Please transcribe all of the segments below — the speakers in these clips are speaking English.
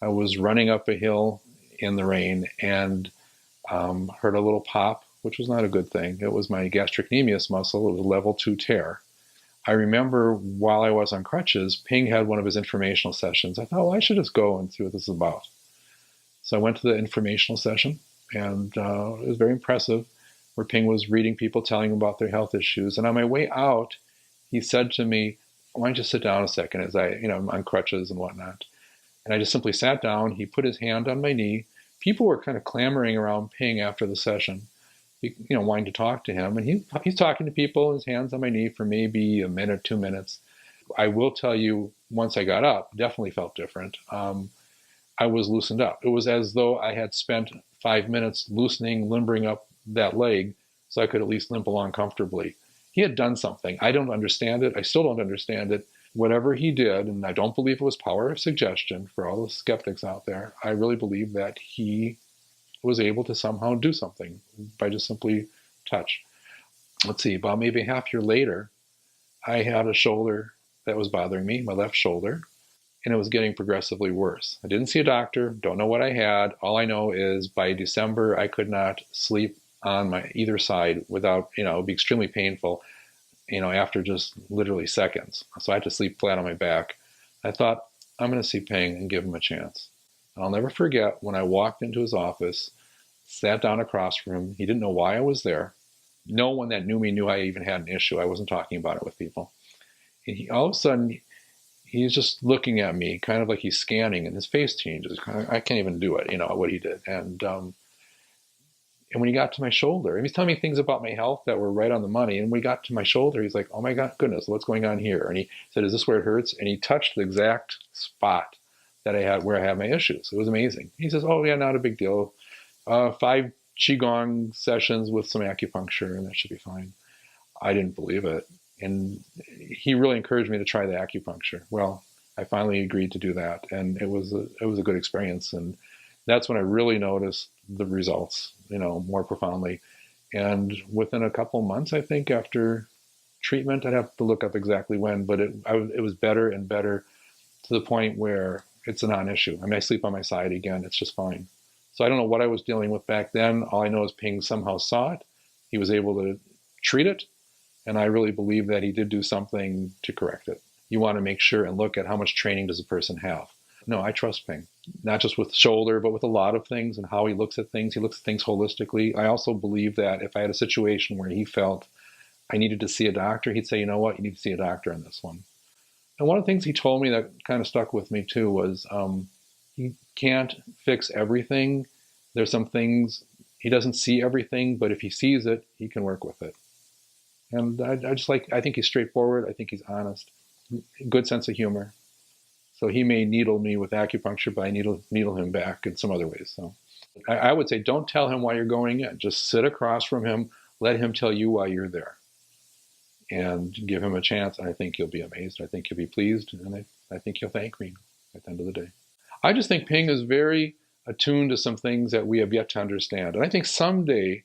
I was running up a hill in the rain and heard a little pop, which was not a good thing. It was my gastrocnemius muscle. It was a level 2 tear. I remember while I was on crutches, Ping had one of his informational sessions. I thought, well, I should just go and see what this is about. So I went to the informational session, and it was very impressive, where Ping was reading people telling about their health issues. And on my way out, he said to me, why don't you sit down a second, as I'm on crutches and whatnot. And I just simply sat down. He put his hand on my knee. People were kind of clamoring around Ping after the session, wanting to talk to him. And he's talking to people, his hands on my knee for maybe a minute, 2 minutes. I will tell you, once I got up, definitely felt different. I was loosened up. It was as though I had spent 5 minutes limbering up that leg so I could at least limp along comfortably. He had done something. I don't understand it. I still don't understand it. Whatever he did, and I don't believe it was power of suggestion for all the skeptics out there, I really believe that he was able to somehow do something by just simply touch. Let's see, about maybe a half year later, I had a shoulder that was bothering me, my left shoulder, and it was getting progressively worse. I didn't see a doctor, don't know what I had. All I know is by December, I could not sleep on my either side without, it would be extremely painful, after just literally seconds. So I had to sleep flat on my back. I thought, I'm going to see Peng and give him a chance. And I'll never forget when I walked into his office, sat down across from him. He didn't know why I was there. No one that knew me knew I even had an issue. I wasn't talking about it with people. And all of a sudden, he's just looking at me, kind of like he's scanning, and his face changes. I can't even do it, what he did. And when he got to my shoulder, and he's telling me things about my health that were right on the money. And when he got to my shoulder, he's like, oh my God, goodness, what's going on here? And he said, is this where it hurts? And he touched the exact spot that I had where I had my issues. It was amazing. He says, oh yeah, not a big deal. 5 Qigong sessions with some acupuncture, and that should be fine. I didn't believe it. And he really encouraged me to try the acupuncture. Well, I finally agreed to do that, and it was a good experience. And that's when I really noticed the results, more profoundly. And within a couple months, I think, after treatment, I'd have to look up exactly when, but it was better and better to the point where it's a non-issue. I mean, I sleep on my side again. It's just fine. So I don't know what I was dealing with back then. All I know is Ping somehow saw it. He was able to treat it. And I really believe that he did do something to correct it. You want to make sure and look at how much training does a person have. No, I trust Ping, not just with the shoulder, but with a lot of things and how he looks at things. He looks at things holistically. I also believe that if I had a situation where he felt I needed to see a doctor, he'd say, you know what, you need to see a doctor on this one. And one of the things he told me that kind of stuck with me too was he can't fix everything. There's some things, he doesn't see everything, but if he sees it, he can work with it. And I think he's straightforward. I think he's honest. Good sense of humor. So he may needle me with acupuncture, but I needle him back in some other ways. So I would say don't tell him why you're going in. Just sit across from him. Let him tell you why you're there. And give him a chance. And I think he'll be amazed. I think he'll be pleased. And I think he'll thank me at the end of the day. I just think Ping is very attuned to some things that we have yet to understand. And I think someday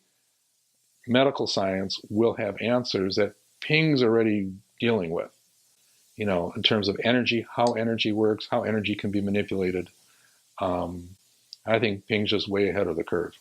medical science will have answers that Ping's already dealing with, in terms of energy, how energy works, how energy can be manipulated. I think Ping's just way ahead of the curve.